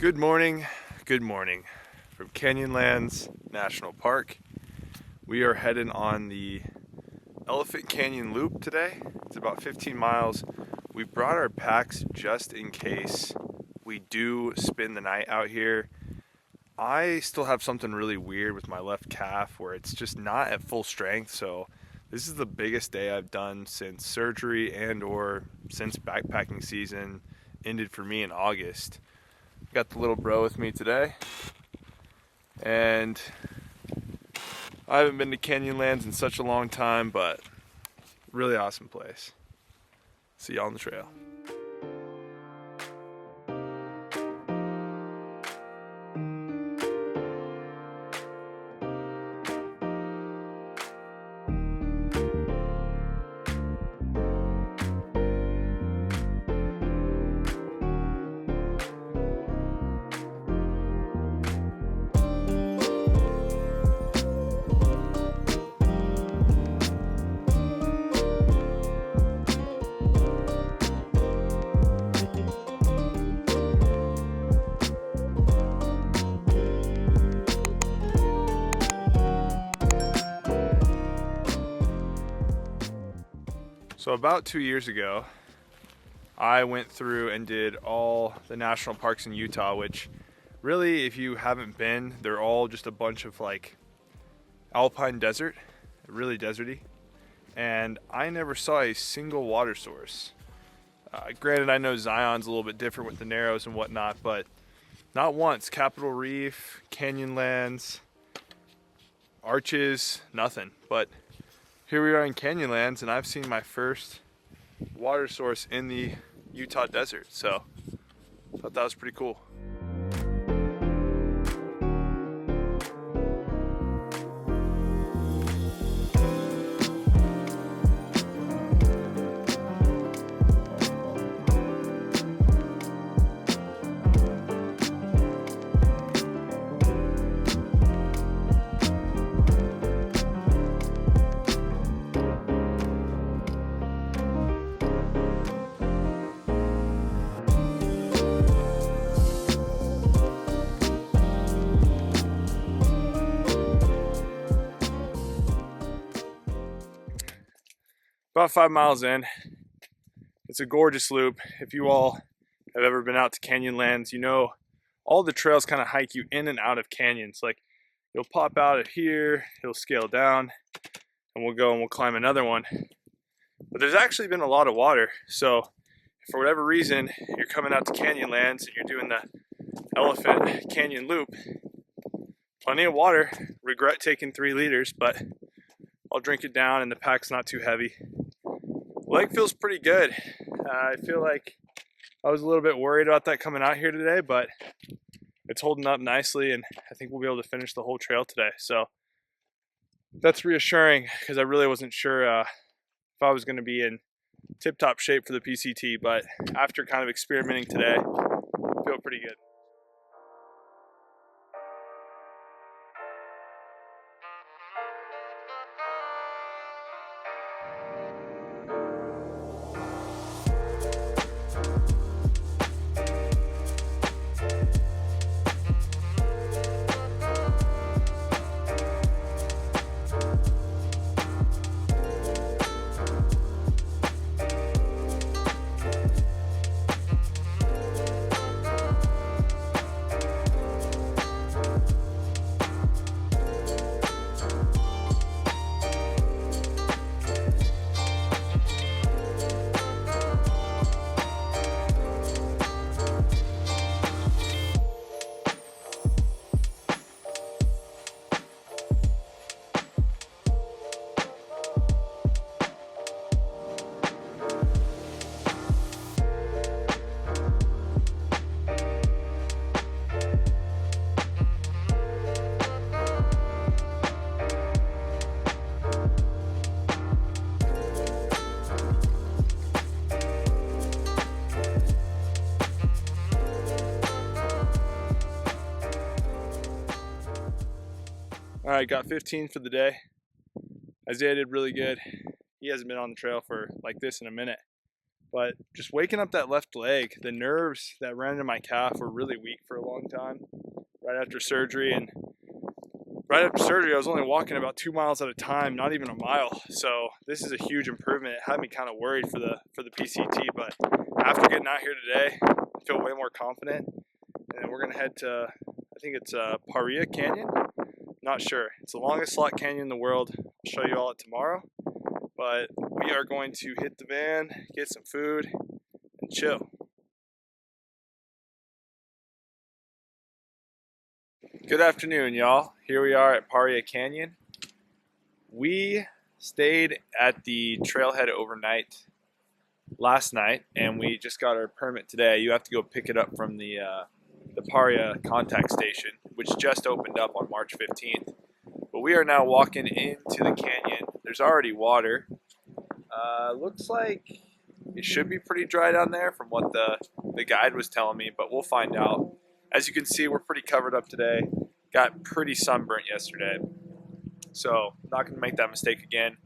Good morning from Canyonlands National Park. We are heading on the Elephant Canyon Loop today. It's about 15 miles. We brought our packs just in case we do spend the night out here. I still have something really weird with my left calf where it's just not at full strength, so this is the biggest day I've done since surgery and or since backpacking season ended for me in August. Got the little bro with me today, and I haven't been to Canyonlands in such a long time, but really awesome place. See y'all on the trail. So about 2 years ago, I went through and did all the national parks in Utah, which really, if you haven't been, they're all just a bunch of like alpine desert, really deserty. And I never saw a single water source. Granted, I know Zion's a little bit different with the Narrows and whatnot, but not once. Capitol Reef, Canyonlands, Arches, nothing. But here we are in Canyonlands, and I've seen my first water source in the Utah desert, so I thought that was pretty cool. About 5 miles in. It's a gorgeous loop. If you all have ever been out to Canyonlands, you know all the trails kind of hike you in and out of canyons. Like you'll pop out at here, you'll scale down, and we'll go and we'll climb another one. But there's actually been a lot of water. So if for whatever reason you're coming out to Canyonlands and you're doing the Elephant Canyon Loop, plenty of water. Regret taking 3 liters, but I'll drink it down and the pack's not too heavy. Leg feels pretty good. I feel like I was a little bit worried about that coming out here today, but it's holding up nicely, and I think we'll be able to finish the whole trail today. So that's reassuring because I really wasn't sure if I was going to be in tip-top shape for the PCT, but after kind of experimenting today, I feel pretty good. All right, got 15 for the day. Isaiah did really good. He hasn't been on the trail for like this in a minute. But just waking up that left leg, the nerves that ran into my calf were really weak for a long time right after surgery. And right after surgery, I was only walking about 2 miles at a time, not even a mile. So this is a huge improvement. It had me kind of worried for the PCT, but after getting out here today, I feel way more confident. And we're gonna head to, I think it's Paria Canyon. Not sure. It's the longest slot canyon in the world. I'll show you all it tomorrow. But we are going to hit the van, get some food, and chill. Good afternoon, y'all. Here we are at Paria Canyon. We stayed at the trailhead overnight last night, and we just got our permit today. You have to go pick it up from the Paria contact station, which just opened up on March 15th. But we are now walking into the canyon. There's already water. Looks like it should be pretty dry down there from what the guide was telling me, but we'll find out. As you can see, we're pretty covered up today. Got pretty sunburnt yesterday. So not gonna make that mistake again.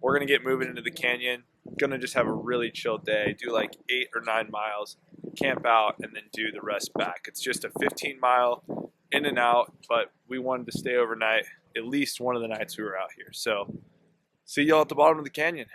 We're gonna get moving into the canyon. Gonna just have a really chill day. Do like 8 or 9 miles, camp out, and then do the rest back. It's just a 15-mile in and out, but we wanted to stay overnight at least one of the nights we were out here. So see y'all at the bottom of the canyon.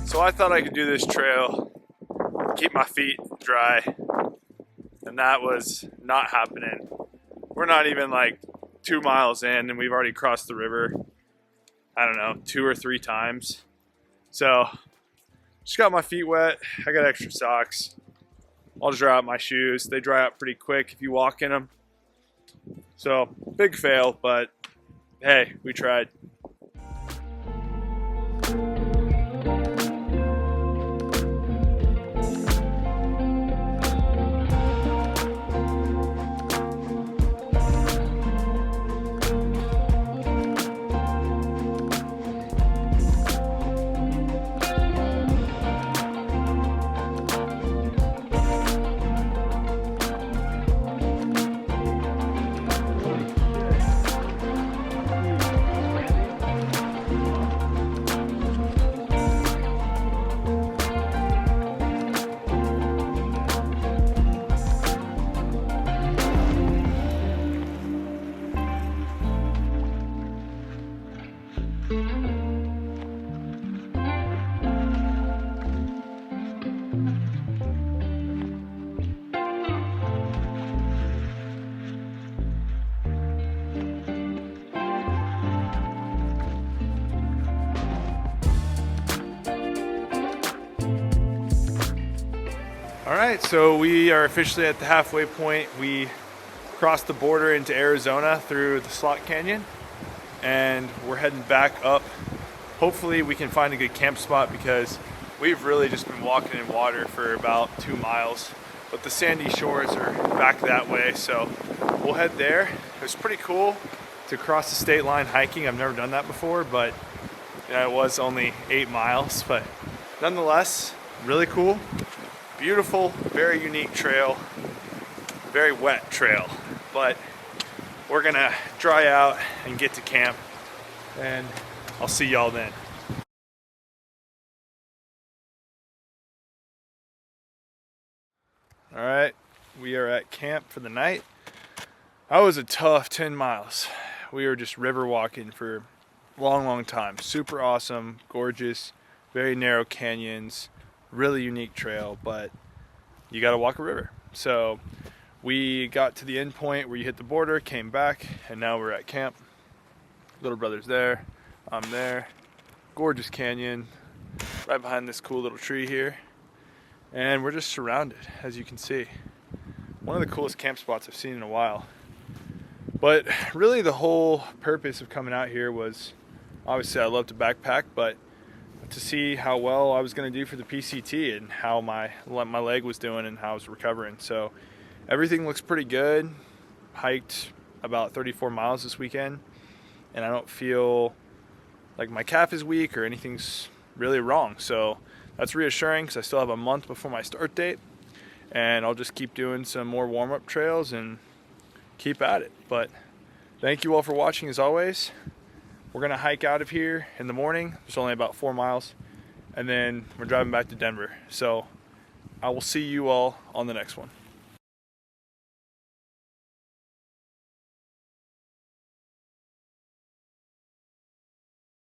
So I thought I could do this trail, keep my feet dry, and that was not happening. We're not even like 2 miles in and we've already crossed the river, I don't know, 2 or 3 times. So just got my feet wet. I got extra socks. I'll just dry out my shoes. They dry out pretty quick if you walk in them. So big fail, but hey, we tried. All right, so we are officially at the halfway point. We crossed the border into Arizona through the Slot Canyon, and we're heading back up. Hopefully we can find a good camp spot because we've really just been walking in water for about 2 miles, but the sandy shores are back that way, so we'll head there. It was pretty cool to cross the state line hiking. I've never done that before, but you know, it was only 8 miles, but nonetheless, really cool. Beautiful, very unique trail, very wet trail, but we're gonna dry out and get to camp, and I'll see y'all then. All right, we are at camp for the night. That was a tough 10 miles. We were just river walking for a long time. Super awesome, gorgeous, very narrow canyons, really unique trail, but you gotta walk a river. So we got to the end point where you hit the border, came back, and now we're at camp. Little brother's there, I'm there. Gorgeous canyon, right behind this cool little tree here. And we're just surrounded, as you can see. One of the coolest camp spots I've seen in a while. But really the whole purpose of coming out here was, obviously I love to backpack, but to see how well I was going to do for the PCT and how my leg was doing and how I was recovering. So everything looks pretty good. Hiked about 34 miles this weekend, and I don't feel like my calf is weak or anything's really wrong. So that's reassuring because I still have a month before my start date, and I'll just keep doing some more warm-up trails and keep at it. But thank you all for watching as always. We're gonna hike out of here in the morning. It's only about 4 miles, and then we're driving back to Denver. So I will see you all on the next one.